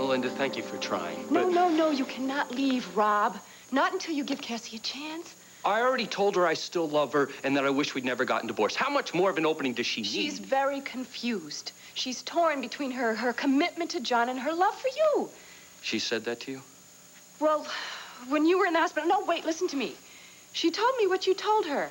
Melinda, thank you for trying. No, you cannot leave, Rob. Not until you give Cassie a chance. I already told her I still love her and that I wish we'd never gotten divorced. How much more of an opening does she need? She's very confused. She's torn between her commitment to John and her love for you. She said that to you? Well, when you were in the hospital... No, wait, listen to me. She told me what you told her.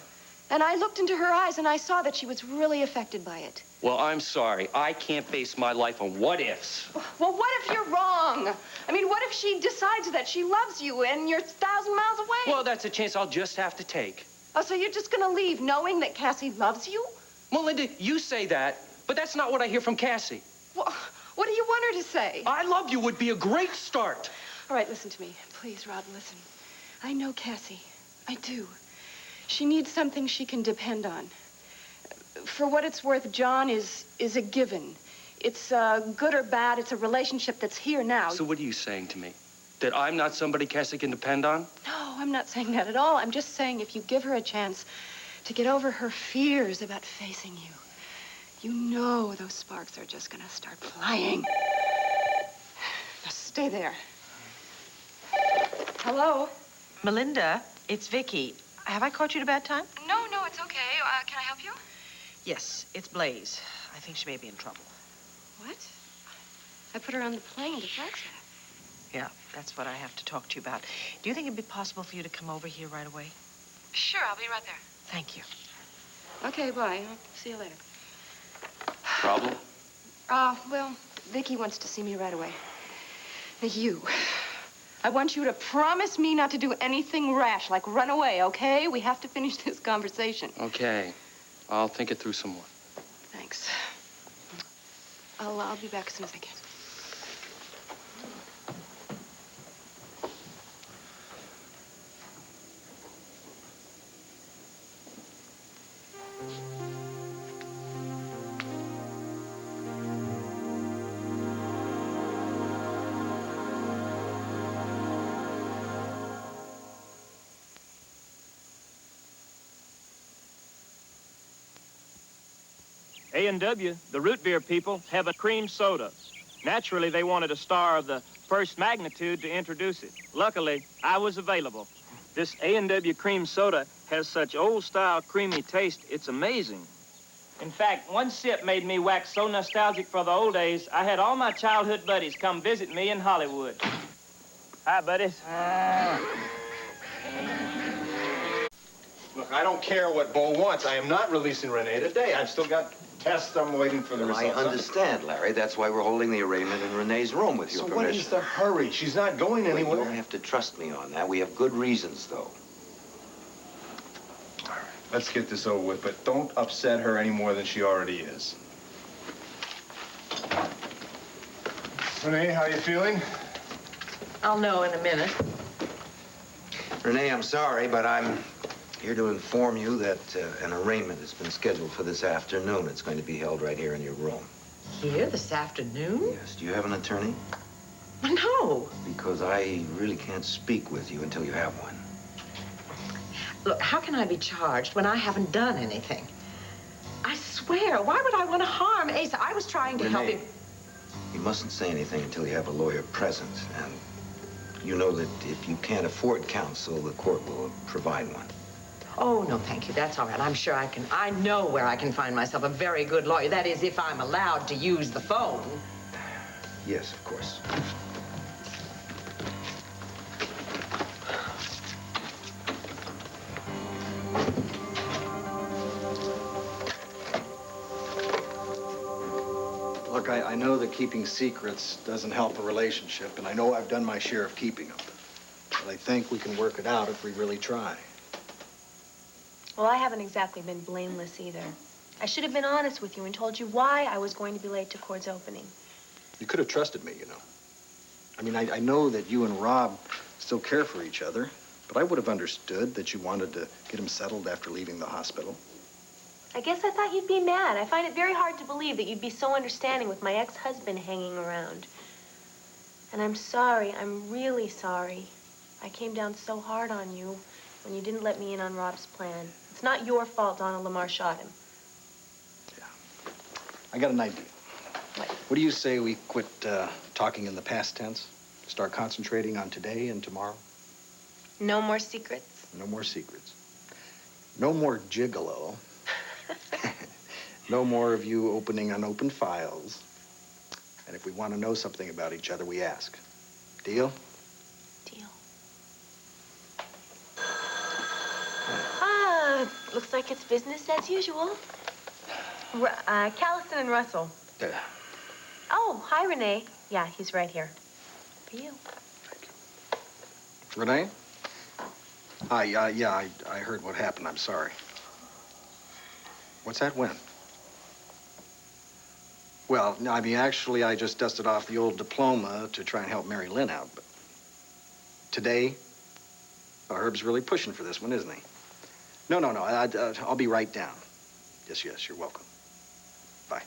And I looked into her eyes and I saw that she was really affected by it. Well, I'm sorry. I can't base my life on what-ifs. Well, what if you're wrong? I mean, what if she decides that she loves you and you're 1,000 miles away? Well, that's a chance I'll just have to take. Oh, so you're just gonna leave knowing that Cassie loves you? Melinda, you say that, but that's not what I hear from Cassie. Well, what do you want her to say? I love you would be a great start. All right, listen to me. Please, Rob, listen. I know Cassie. I do. She needs something she can depend on. For what it's worth, John is a given. It's good or bad, it's a relationship that's here now. So what are you saying to me? That I'm not somebody Cassie can depend on? No, I'm not saying that at all. I'm just saying if you give her a chance to get over her fears about facing you, you know those sparks are just gonna start flying. Now stay there. Hello? Melinda, it's Vicky. Have I caught you at a bad time? No, it's okay. Can I help you? Yes, it's Blaze. I think she may be in trouble. What? I put her on the plane to Flagstaff. Yeah, that's what I have to talk to you about. Do you think it'd be possible for you to come over here right away? Sure, I'll be right there. Thank you. Okay, bye. I'll see you later. Problem? Well, Vicky wants to see me right away. You. I want you to promise me not to do anything rash, like run away, okay? We have to finish this conversation. Okay. I'll think it through some more. Thanks. I'll be back as soon as I can. A&W, the root beer people, have a cream soda. Naturally, they wanted a star of the first magnitude to introduce it. Luckily, I was available. This A&W cream soda has such old-style creamy taste, it's amazing. In fact, one sip made me wax so nostalgic for the old days, I had all my childhood buddies come visit me in Hollywood. Hi, buddies. Look, I don't care what Bo wants. I am not releasing Renee today. I've still got tests I'm waiting for the results. I understand, Larry. That's why we're holding the arraignment in Renee's room with your permission. So what is the hurry? She's not going anywhere. You don't have to trust me on that. We have good reasons, though. All right, let's get this over with, but don't upset her any more than she already is. Renee, how are you feeling? I'll know in a minute. Renee, I'm sorry, but I'm here to inform you that an arraignment has been scheduled for this afternoon. It's going to be held right here in your room. Here this afternoon? Yes. Do you have an attorney? No. Because I really can't speak with you until you have one. Look, how can I be charged when I haven't done anything? I swear, why would I want to harm Asa? I was trying to help him. You mustn't say anything until you have a lawyer present. And you know that if you can't afford counsel, the court will provide one. Oh, no, thank you. That's all right. I'm sure I can. I know where I can find myself a very good lawyer. That is, if I'm allowed to use the phone. Yes, of course. Look, I know that keeping secrets doesn't help a relationship, and I know I've done my share of keeping them. But I think we can work it out if we really try. Well, I haven't exactly been blameless either. I should have been honest with you and told you why I was going to be late to court's opening. You could have trusted me, you know. I mean, I know that you and Rob still care for each other, but I would have understood that you wanted to get him settled after leaving the hospital. I guess I thought you'd be mad. I find it very hard to believe that you'd be so understanding with my ex-husband hanging around. And I'm sorry. I'm really sorry. I came down so hard on you when you didn't let me in on Rob's plan. It's not your fault Donald Lamar shot him. Yeah. I got an idea. What? What do you say we quit talking in the past tense? Start concentrating on today and tomorrow? No more secrets? No more secrets. No more gigolo. No more of you opening unopened files. And if we want to know something about each other, we ask. Deal? Deal. Looks like it's business as usual. Callison and Russell. Oh, hi, Renee. Yeah, he's right here. For you. Renee? Yeah, I heard what happened. I'm sorry. What's that, when? Well, no, I mean, actually, I just dusted off the old diploma to try and help Mary Lynn out, but today, Herb's really pushing for this one, isn't he? No, I'll be right down. Yes, you're welcome. Bye.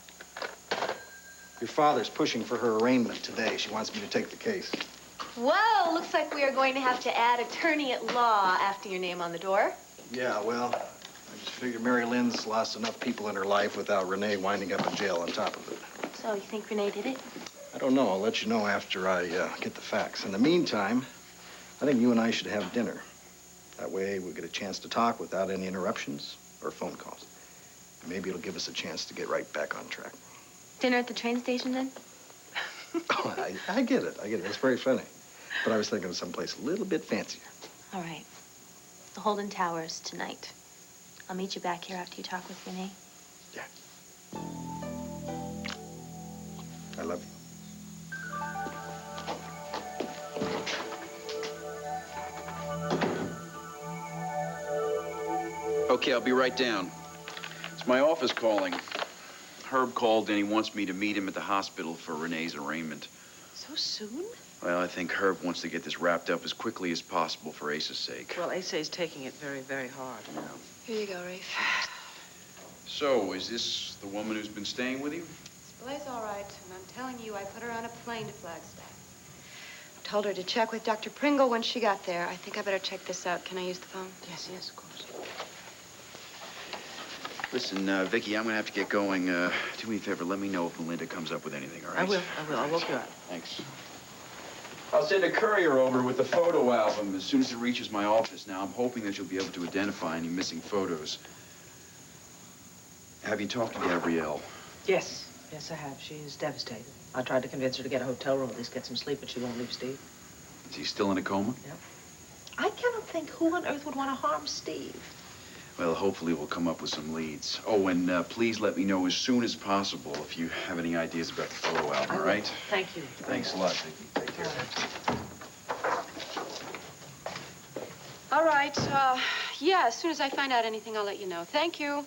Your father's pushing for her arraignment today. She wants me to take the case. Well, looks like we are going to have to add attorney at law after your name on the door. Yeah, well, I just figured Mary Lynn's lost enough people in her life without Renee winding up in jail on top of it. So, you think Renee did it? I don't know. I'll let you know after I get the facts. In the meantime, I think you and I should have dinner. That way we get a chance to talk without any interruptions or phone calls. Maybe it'll give us a chance to get right back on track. Dinner at the train station, then? Oh, I get it. It's very funny. But I was thinking of someplace a little bit fancier. All right. The Holden Towers tonight. I'll meet you back here after you talk with Renee. Yeah. I love you. Okay, I'll be right down. It's my office calling. Herb called and he wants me to meet him at the hospital for Renee's arraignment. So soon? Well, I think Herb wants to get this wrapped up as quickly as possible for Ace's sake. Well, Ace's taking it very, very hard. Yeah. Here you go, Rafe. So, is this the woman who's been staying with you? Blaise all right, and I'm telling you, I put her on a plane to Flagstaff. Told her to check with Dr. Pringle when she got there. I think I better check this out. Can I use the phone? Yes, of course. Listen, Vicky, I'm gonna have to get going. Do me a favor, let me know if Melinda comes up with anything, all right? I will. I'll look you up. Thanks. I'll send a courier over with the photo album as soon as it reaches my office. Now, I'm hoping that you'll be able to identify any missing photos. Have you talked to Gabrielle? Yes, I have. She is devastated. I tried to convince her to get a hotel room, at least get some sleep, but she won't leave Steve. Is he still in a coma? Yep. I cannot think who on earth would want to harm Steve. Well, hopefully we'll come up with some leads. Oh, and please let me know as soon as possible if you have any ideas about the photo album, all right? Thank you. Thanks a lot, Vicky. Take care. All right. Yeah, as soon as I find out anything, I'll let you know. Thank you.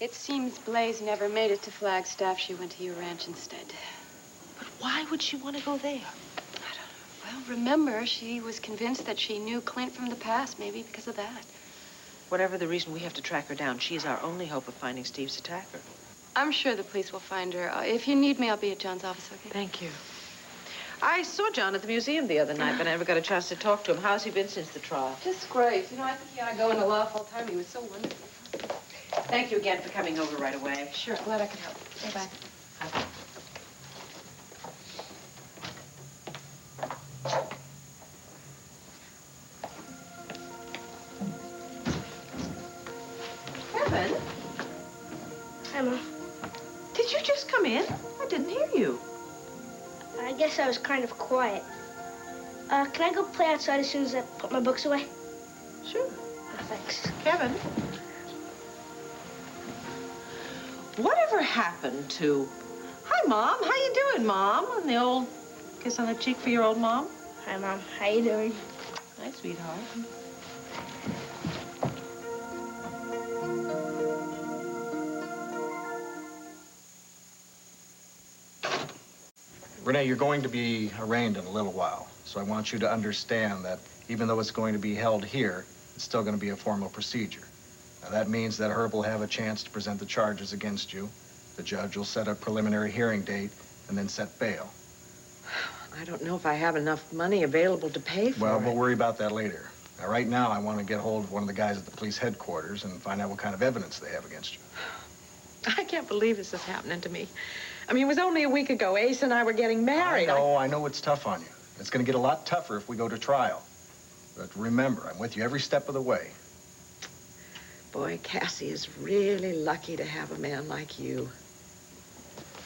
It seems Blaise never made it to Flagstaff. She went to your ranch instead. But why would she want to go there? Well, remember, she was convinced that she knew Clint from the past, maybe because of that. Whatever the reason, we have to track her down. She is our only hope of finding Steve's attacker. I'm sure the police will find her. If you need me, I'll be at John's office, okay? Thank you. I saw John at the museum the other night, but I never got a chance to talk to him. How's he been since the trial? Just great. You know, I think he ought to go into law full time. He was so wonderful. Thank you again for coming over right away. Sure, glad I could help. Bye-bye. Kevin? Hi, Mom. Did you just come in? I didn't hear you. I guess I was kind of quiet. Can I go play outside as soon as I put my books away? Sure. Oh, thanks. Kevin? Whatever happened to... Hi, Mom. How you doing, Mom? And the old kiss on the cheek for your old mom? Hi, Mom. How you doing? Hi, sweetheart. Renee, you're going to be arraigned in a little while, so I want you to understand that even though it's going to be held here, it's still going to be a formal procedure. Now, that means that Herb will have a chance to present the charges against you. The judge will set a preliminary hearing date and then set bail. I don't know if I have enough money available to pay for it. Well, we'll worry about that later. Now, right now, I want to get hold of one of the guys at the police headquarters and find out what kind of evidence they have against you. I can't believe this is happening to me. I mean, it was only a week ago Ace and I were getting married. I know it's tough on you. It's going to get a lot tougher if we go to trial. But remember, I'm with you every step of the way. Boy, Cassie is really lucky to have a man like you.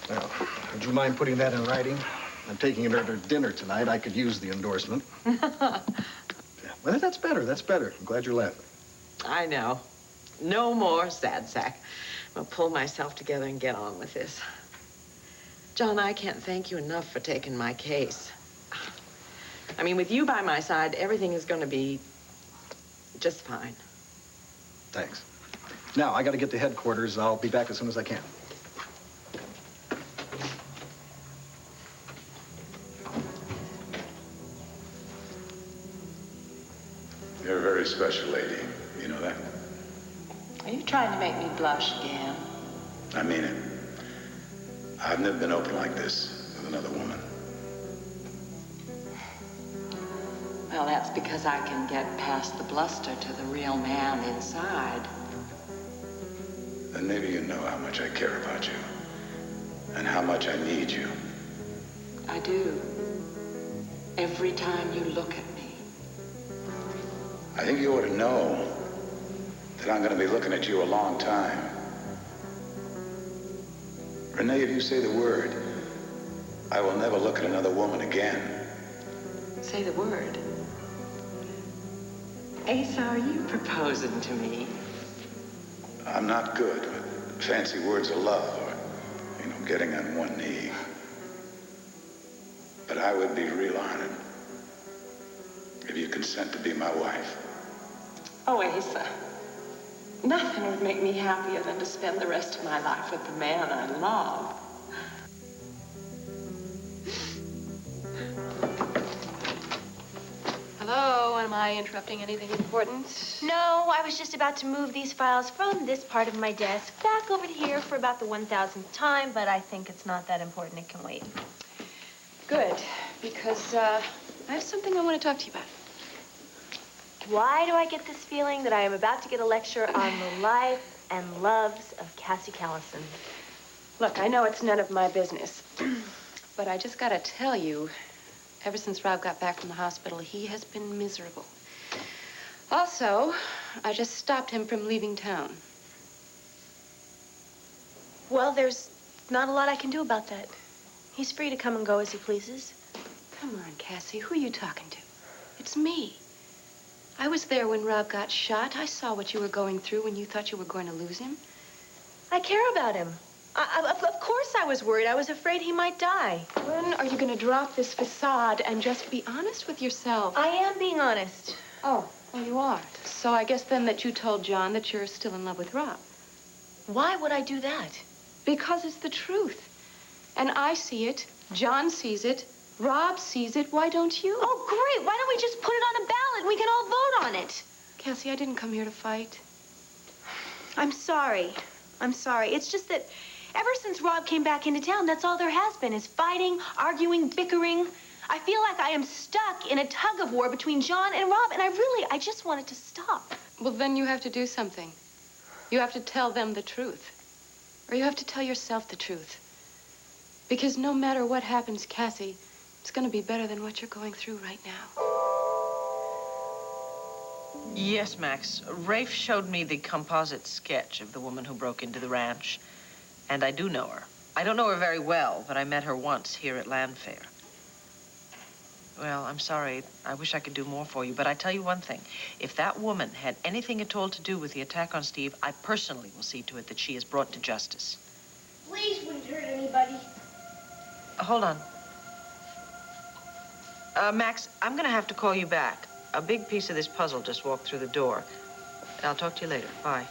Well, would you mind putting that in writing? I'm taking her to dinner tonight. I could use the endorsement. Yeah. Well, that's better. That's better. I'm glad you're laughing. I know. No more sad sack. I'll pull myself together and get on with this. John, I can't thank you enough for taking my case. I mean, with you by my side, everything is going to be just fine. Thanks. Now, I got to get to headquarters. I'll be back as soon as I can. You're a very special lady. You know that? Are you trying to make me blush again? I mean it. I've never been open like this with another woman. Well, that's because I can get past the bluster to the real man inside. Then maybe you know how much I care about you and how much I need you. I do. Every time you look at me. I think you ought to know that I'm going to be looking at you a long time. Renee, if you say the word, I will never look at another woman again. Say the word. Ace, are you proposing to me? I'm not good with fancy words of love or, getting on one knee. But I would be real honored if you consent to be my wife. Oh, Ace, nothing would make me happier than to spend the rest of my life with the man I love. Hello, am I interrupting anything important? No, I was just about to move these files from this part of my desk back over to here for about the 1,000th time, but I think it's not that important. It can wait. Good, because I have something I want to talk to you about. Why do I get this feeling that I am about to get a lecture on the life and loves of Cassie Callison? Look, I know it's none of my business, but I just gotta tell you, ever since Rob got back from the hospital, he has been miserable. Also, I just stopped him from leaving town. Well, there's not a lot I can do about that. He's free to come and go as he pleases. Come on, Cassie, who are you talking to? It's me. I was there when Rob got shot. I saw what you were going through when you thought you were going to lose him. I care about him. Of course I was worried. I was afraid he might die. When are you going to drop this facade and just be honest with yourself? I am being honest. Oh, well, you are. So I guess then that you told John that you're still in love with Rob. Why would I do that? Because it's the truth. And I see it. John sees it. Rob sees it. Why don't you? Oh, great. Why don't we just put it on a ballot? We can all vote on it. Cassie, I didn't come here to fight. I'm sorry. I'm sorry. It's just that ever since Rob came back into town, that's all there has been, is fighting, arguing, bickering. I feel like I am stuck in a tug of war between John and Rob, and I just want it to stop. Well, then you have to do something. You have to tell them the truth. Or you have to tell yourself the truth. Because no matter what happens, Cassie, it's going to be better than what you're going through right now. Yes, Max. Rafe showed me the composite sketch of the woman who broke into the ranch. And I do know her. I don't know her very well, but I met her once here at Land Fair. Well, I'm sorry. I wish I could do more for you, but I tell you one thing. If that woman had anything at all to do with the attack on Steve, I personally will see to it that she is brought to justice. Please wouldn't hurt anybody. Hold on. Max, I'm gonna have to call you back. A big piece of this puzzle just walked through the door. I'll talk to you later. Bye.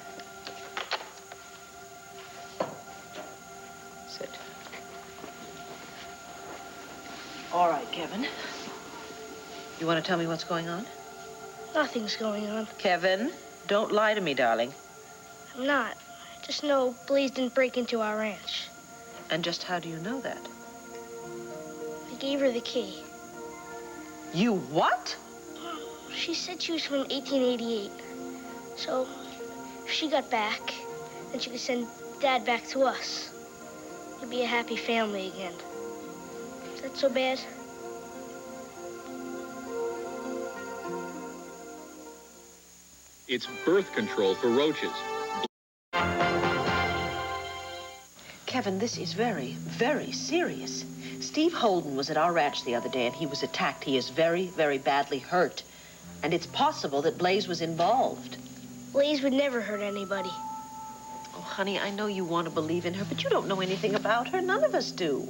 Sit. All right, Kevin. You want to tell me what's going on? Nothing's going on. Kevin, don't lie to me, darling. I'm not. I just know Blaze didn't break into our ranch. And just how do you know that? I gave her the key. You what? She said she was from 1888. So if she got back, then she could send Dad back to us. We'll be a happy family again. Is that so bad? It's birth control for roaches. Kevin, this is very, very serious. Steve Holden was at our ranch the other day, and he was attacked. He is very, very badly hurt. And it's possible that Blaze was involved. Blaze would never hurt anybody. Oh, honey, I know you want to believe in her, but you don't know anything about her. None of us do.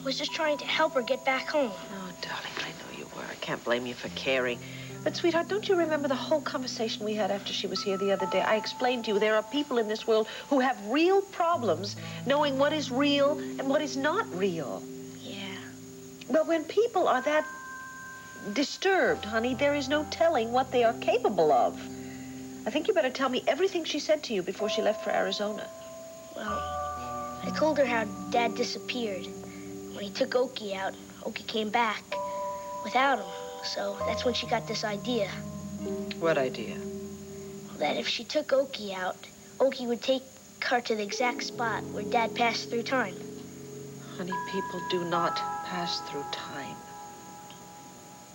I was just trying to help her get back home. Oh, darling, I know you were. I can't blame you for caring. But, sweetheart, don't you remember the whole conversation we had after she was here the other day? I explained to you there are people in this world who have real problems knowing what is real and what is not real. Yeah. But when people are that disturbed, honey, there is no telling what they are capable of. I think you better tell me everything she said to you before she left for Arizona. Well, I told her how Dad disappeared. When he took Okie out, Okie came back without him. So that's when she got this idea. What idea? That if she took Okie out, Okie would take her to the exact spot where Dad passed through time. Honey, people do not pass through time.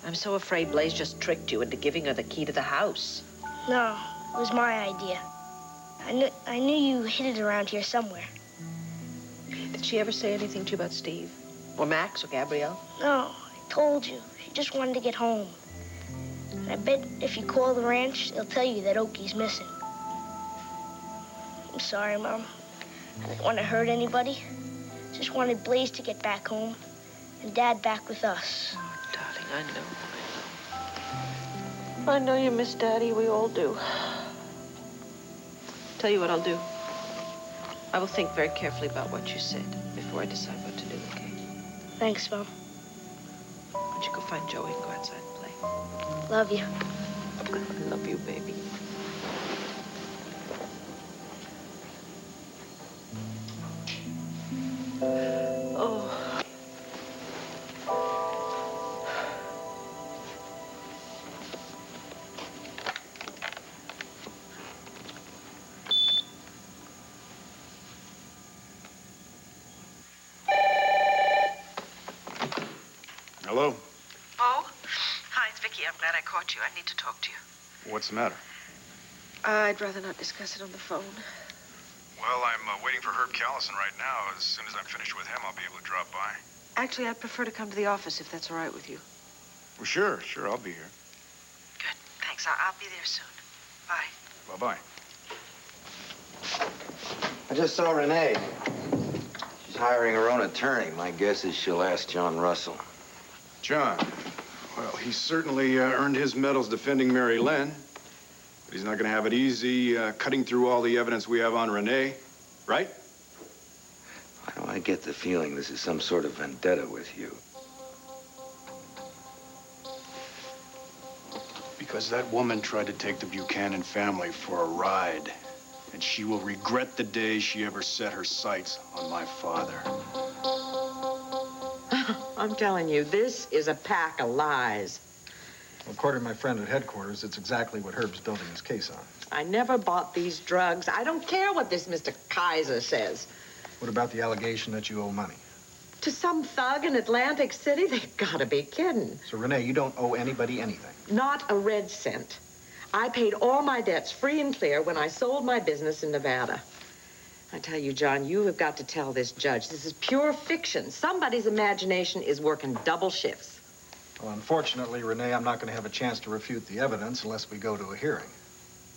I'm so afraid Blaze just tricked you into giving her the key to the house. No, it was my idea. I knew you hid it around here somewhere. Did she ever say anything to you about Steve? Or Max or Gabrielle? No, I told you. She just wanted to get home. And I bet if you call the ranch, they'll tell you that Okie's missing. I'm sorry, Mom. I didn't want to hurt anybody. Just wanted Blaze to get back home and Dad back with us. Oh, darling, I know. I know you miss Daddy. We all do. Tell you what I'll do. I will think very carefully about what you said before I decide what to do, okay? Thanks, Mom. Why don't you go find Joey and go outside and play? Love you. I love you, baby. Oh. Hello? Oh? Hi, it's Vicky. I'm glad I caught you. I need to talk to you. What's the matter? I'd rather not discuss it on the phone. Well, I'm waiting for Herb Callison right now. As soon as I'm finished with him, I'll be able to drop by. Actually, I'd prefer to come to the office if that's all right with you. Well, sure, I'll be here. Good. Thanks. I'll be there soon. Bye. Bye-bye. I just saw Renee. She's hiring her own attorney. My guess is she'll ask John Russell. John, well, he certainly earned his medals defending Mary Lynn. But he's not going to have it easy cutting through all the evidence we have on Renee, right? Why do I get the feeling this is some sort of vendetta with you? Because that woman tried to take the Buchanan family for a ride. And she will regret the day she ever set her sights on my father. I'm telling you, this is a pack of lies. Well, according to my friend at headquarters, it's exactly what Herb's building his case on. I never bought these drugs. I don't care what this Mr. Kaiser says. What about the allegation that you owe money? To some thug in Atlantic City? They've got to be kidding. So, Renee, you don't owe anybody anything. Not a red cent. I paid all my debts free and clear when I sold my business in Nevada. I tell you, John, you have got to tell this judge. This is pure fiction. Somebody's imagination is working double shifts. Well, unfortunately, Renee, I'm not going to have a chance to refute the evidence unless we go to a hearing.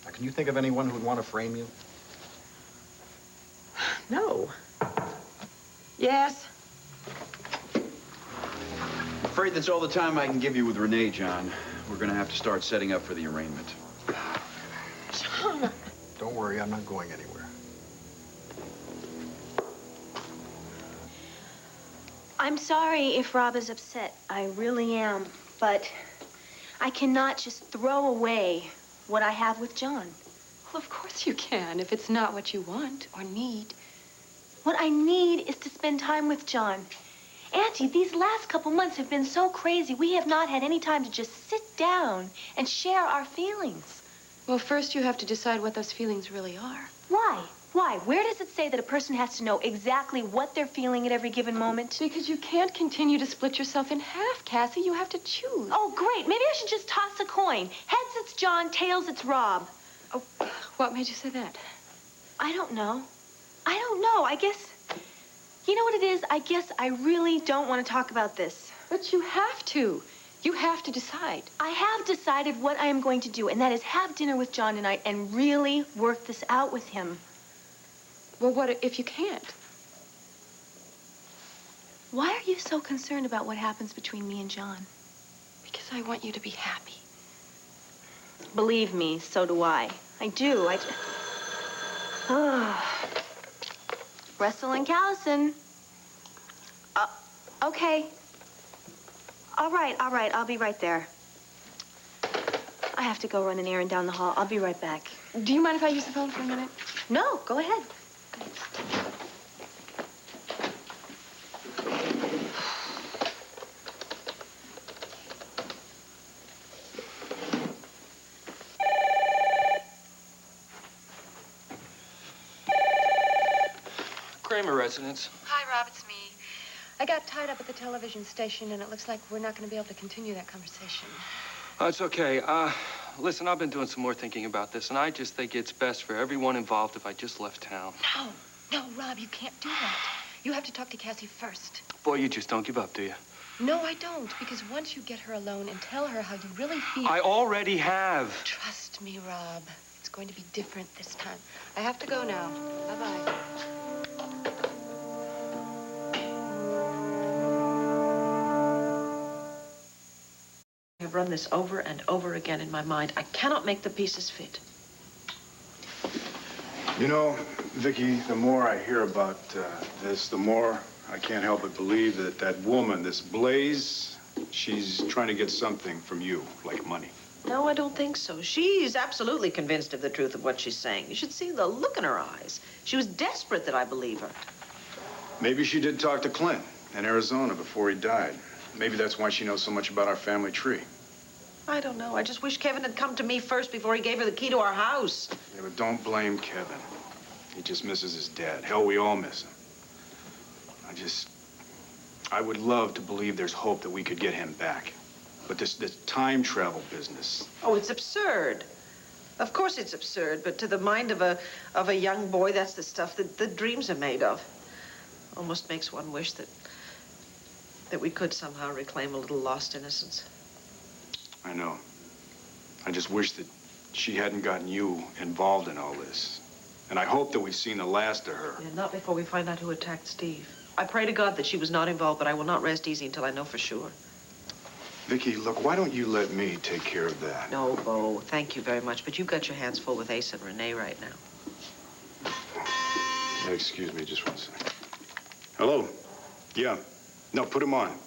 Now, can you think of anyone who would want to frame you? No. Yes? I'm afraid that's all the time I can give you with Renee, John. We're going to have to start setting up for the arraignment. John! Don't worry, I'm not going anywhere. I'm sorry if Rob is upset. I really am. But I cannot just throw away what I have with John. Well, of course you can, if it's not what you want or need. What I need is to spend time with John. Auntie, these last couple months have been so crazy. We have not had any time to just sit down and share our feelings. Well, first you have to decide what those feelings really are. Why? Why? Where does it say that a person has to know exactly what they're feeling at every given moment? Because you can't continue to split yourself in half, Cassie. You have to choose. Oh, great. Maybe I should just toss a coin. Heads, it's John. Tails, it's Rob. Oh, what made you say that? I don't know. I don't know. I guess... You know what it is? I guess I really don't want to talk about this. But you have to. You have to decide. I have decided what I am going to do, and that is have dinner with John tonight and really work this out with him. Well, what if you can't? Why are you so concerned about what happens between me and John? Because I want you to be happy. Believe me, so do I. I do. Russell and Callison. Okay. All right. I'll be right there. I have to go run an errand down the hall. I'll be right back. Do you mind if I use the phone for a minute? No, go ahead. Kramer residence. Hi, Rob, it's me. I got tied up at the television station, and it looks like we're not going to be able to continue that conversation. Oh, it's okay. Listen, I've been doing some more thinking about this, and I just think it's best for everyone involved if I just left town. No, Rob, you can't do that. You have to talk to Cassie first. Boy, you just don't give up, do you? No, I don't, because once you get her alone and tell her how you really feel... I already have. Trust me, Rob. It's going to be different this time. I have to go now. Bye-bye. I've run this over and over again in my mind. I cannot make the pieces fit. You know, Vicky, the more I hear about this, the more I can't help but believe that that woman, this Blaze, she's trying to get something from you, like money. No, I don't think so. She's absolutely convinced of the truth of what she's saying. You should see the look in her eyes. She was desperate that I believe her. Maybe she did talk to Clint in Arizona before he died. Maybe that's why she knows so much about our family tree. I don't know. I just wish Kevin had come to me first before he gave her the key to our house. Yeah, but don't blame Kevin. He just misses his dad. Hell, we all miss him. I would love to believe there's hope that we could get him back. But this time travel business. Oh, it's absurd. Of course it's absurd, but to the mind of a young boy, that's the stuff that dreams are made of. Almost makes one wish that we could somehow reclaim a little lost innocence. I know. I just wish that she hadn't gotten you involved in all this. And I hope that we've seen the last of her. Yeah, not before we find out who attacked Steve. I pray to God that she was not involved, but I will not rest easy until I know for sure. Vicky, look, why don't you let me take care of that? No, Bo, thank you very much, but you've got your hands full with Ace and Renee right now. Yeah, excuse me, just one second. Hello? Yeah. No, put him on.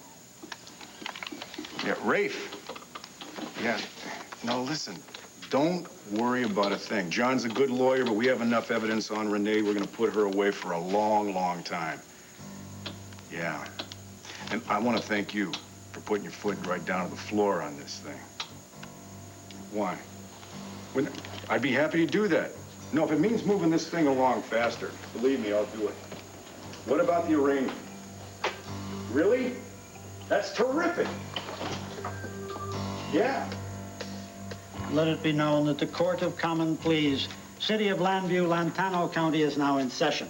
Yeah, Rafe. Yeah. No, listen. Don't worry about a thing. John's a good lawyer, but we have enough evidence on Renee. We're going to put her away for a long, long time. Yeah. And I want to thank you for putting your foot right down to the floor on this thing. Why? I'd be happy to do that. No, if it means moving this thing along faster, believe me, I'll do it. What about the arrangement? Really? That's terrific. Yeah. Let it be known that the Court of Common Pleas, City of Llanview, Lantano County, is now in session.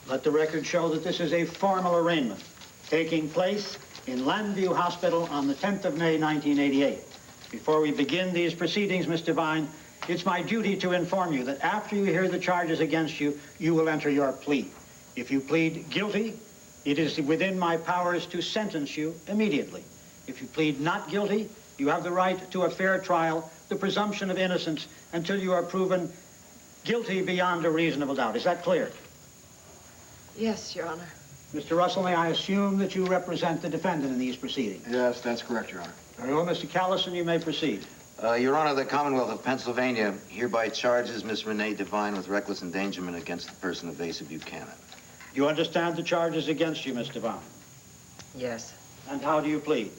Let the record show that this is a formal arraignment taking place in Llanview Hospital on the 10th of May, 1988. Before we begin these proceedings, Miss Devine, it's my duty to inform you that after you hear the charges against you, you will enter your plea. If you plead guilty, it is within my powers to sentence you immediately. If you plead not guilty, you have the right to a fair trial, the presumption of innocence, until you are proven guilty beyond a reasonable doubt. Is that clear? Yes, Your Honor. Mr. Russell, may I assume that you represent the defendant in these proceedings? Yes, that's correct, Your Honor. Very well, Mr. Callison, you may proceed. Your Honor, the Commonwealth of Pennsylvania hereby charges Miss Renee Devine with reckless endangerment against the person of Asa Buchanan. You understand the charges against you, Miss Devine? Yes. And how do you plead?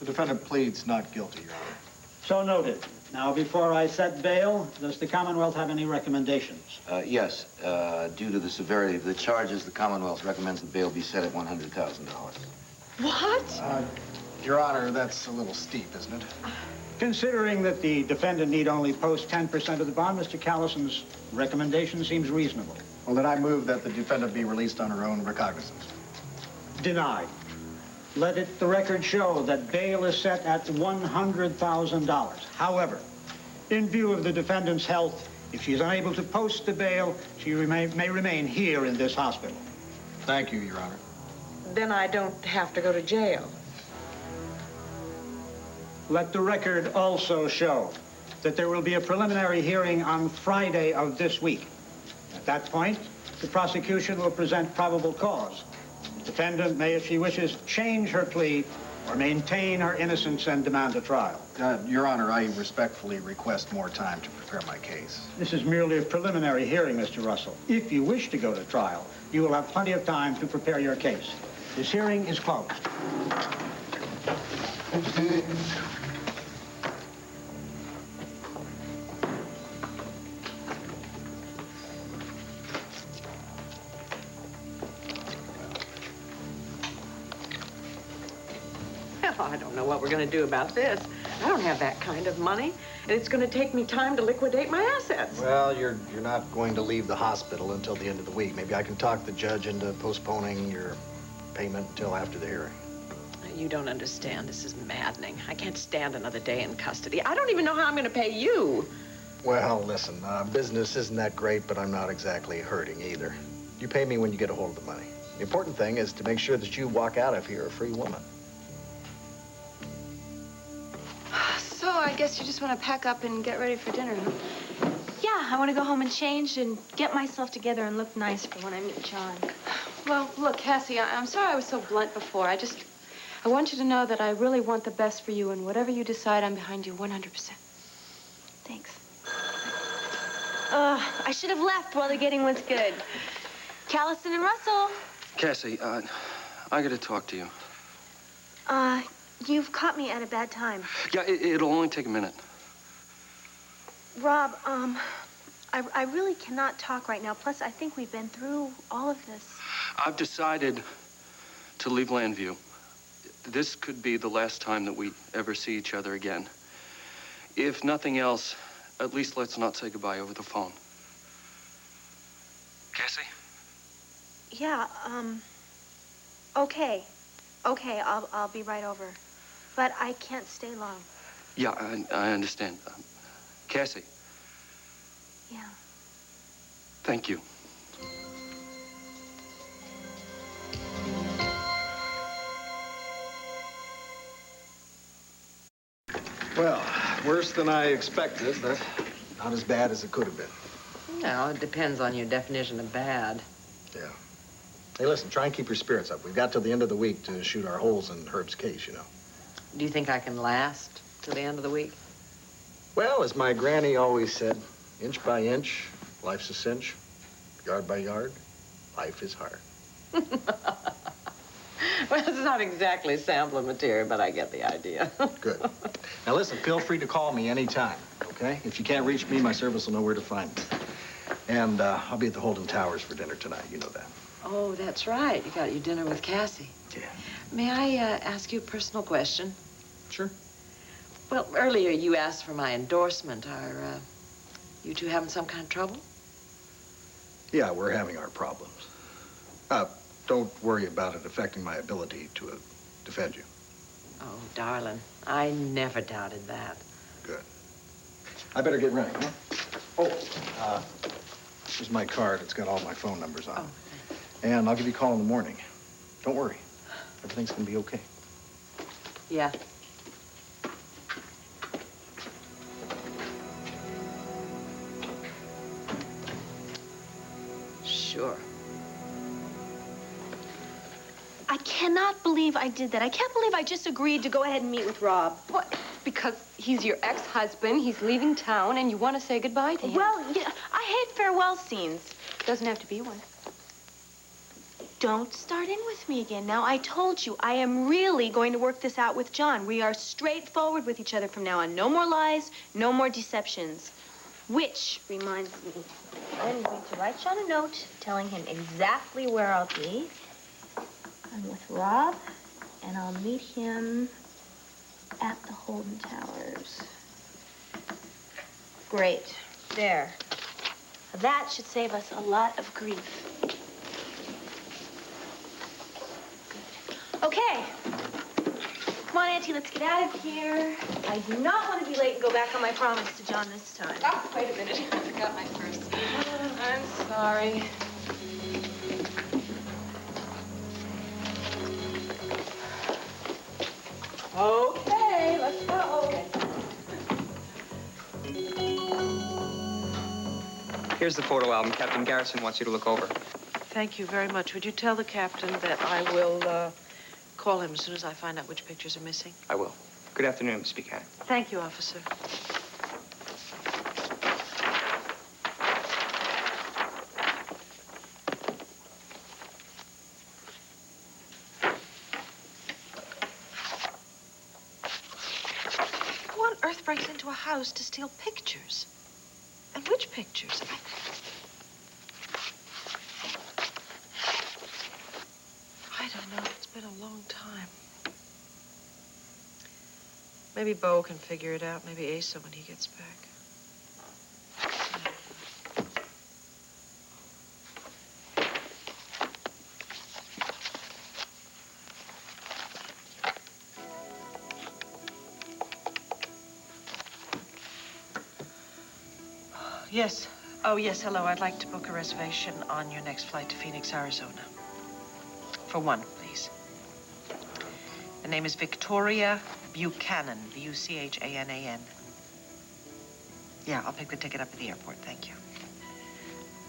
The defendant pleads not guilty, Your Honor. So noted. Now, before I set bail, does the Commonwealth have any recommendations? Yes. Due to the severity of the charges, the Commonwealth recommends the bail be set at $100,000. What? Your Honor, that's a little steep, isn't it? Considering that the defendant need only post 10% of the bond, Mr. Callison's recommendation seems reasonable. Well, then I move that the defendant be released on her own recognizance. Denied. Let the record show that bail is set at $100,000. However, in view of the defendant's health, if she is unable to post the bail, she may remain here in this hospital. Thank you, Your Honor. Then I don't have to go to jail. Let the record also show that there will be a preliminary hearing on Friday of this week. At that point, the prosecution will present probable cause. The defendant may, if she wishes, change her plea or maintain her innocence and demand a trial. Your Honor, I respectfully request more time to prepare my case. This is merely a preliminary hearing, Mr. Russell. If you wish to go to trial, you will have plenty of time to prepare your case. This hearing is closed. Well, I don't know what we're going to do about this. I don't have that kind of money, and it's going to take me time to liquidate my assets. Well, you're not going to leave the hospital until the end of the week. Maybe I can talk the judge into postponing your payment until after the hearing. You don't understand. This is maddening. I can't stand another day in custody. I don't even know how I'm going to pay you. Well, listen, business isn't that great, but I'm not exactly hurting either. You pay me when you get a hold of the money. The important thing is to make sure that you walk out of here a free woman. So I guess you just want to pack up and get ready for dinner, huh? Yeah, I want to go home and change and get myself together and look nice for when I meet John. Well, look, Cassie, I'm sorry I was so blunt before. I want you to know that I really want the best for you, and whatever you decide, I'm behind you 100%. Thanks. I should have left while the getting was good. Callison and Russell. Cassie, I gotta talk to you. You've caught me at a bad time. Yeah, it'll only take a minute. Rob, I really cannot talk right now. Plus, I think we've been through all of this. I've decided to leave Landview. This could be the last time that we ever see each other again. If nothing else, at least let's not say goodbye over the phone. Cassie? Yeah, okay. Okay, I'll be right over. But I can't stay long. Yeah, I understand. Cassie? Yeah. Thank you. Well, worse than I expected, but not as bad as it could have been. No, it depends on your definition of bad. Yeah. Hey, listen, try and keep your spirits up. We've got till the end of the week to shoot our holes in Herb's case, you know. Do you think I can last till the end of the week? Well, as my granny always said, inch by inch, life's a cinch. Yard by yard, life is hard. Well, it's not exactly sample material, but I get the idea. Good. Now, listen, feel free to call me anytime, okay? If you can't reach me, my service will know where to find me. And I'll be at the Holden Towers for dinner tonight. You know that. Oh, that's right. You got your dinner with Cassie. Yeah. May I ask you a personal question? Sure. Well, earlier you asked for my endorsement. Are you two having some kind of trouble? Yeah, we're having our problems. Don't worry about it affecting my ability to defend you. Oh, darling, I never doubted that. Good. I better get running, huh? Oh, here's my card. It's got all my phone numbers on it. And I'll give you a call in the morning. Don't worry. Everything's gonna be okay. Yeah. Sure. I cannot believe I did that. I can't believe I just agreed to go ahead and meet with Rob. What? Because he's your ex-husband, he's leaving town, and you want to say goodbye to him. Well, yeah, I hate farewell scenes. Doesn't have to be one. Don't start in with me again. Now, I told you, I am really going to work this out with John. We are straightforward with each other from now on. No more lies, no more deceptions. Which reminds me, I'm going to write John a note telling him exactly where I'll be. I'm with Rob, and I'll meet him at the Holden Towers. Great. There. That should save us a lot of grief. Okay. Come on, Auntie, let's get out of here. I do not want to be late and go back on my promise to John this time. Oh, wait a minute. I forgot my purse. I'm sorry. Okay, let's go. Here's the photo album. Captain Garrison wants you to look over. Thank you very much. Would you tell the captain that I will call him as soon as I find out which pictures are missing? I will. Good afternoon, Miss Buchanan. Thank you, officer. Who on earth breaks into a house to steal pictures? And which pictures? I don't know. It's been a long time. Maybe Bo can figure it out. Maybe Asa when he gets back. Yes. Oh, yes, hello. I'd like to book a reservation on your next flight to Phoenix, Arizona. For one, please. The name is Victoria Buchanan, Buchanan. Yeah, I'll pick the ticket up at the airport. Thank you.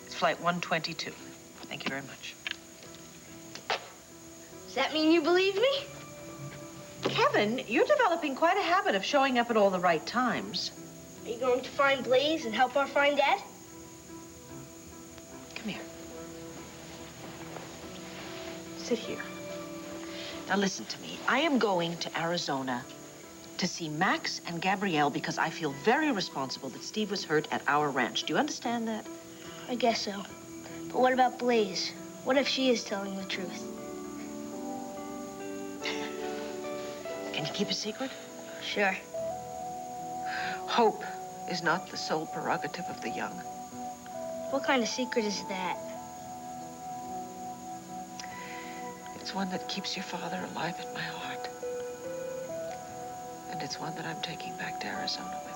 It's flight 122. Thank you very much. Does that mean you believe me? Kevin, you're developing quite a habit of showing up at all the right times. Are you going to find Blaze and help our find Dad? Come here. Sit here. Now listen to me. I am going to Arizona to see Max and Gabrielle because I feel very responsible that Steve was hurt at our ranch. Do you understand that? I guess so. But what about Blaze? What if she is telling the truth? Can you keep a secret? Sure. Hope is not the sole prerogative of the young. What kind of secret is that? It's one that keeps your father alive in my heart. And it's one that I'm taking back to Arizona with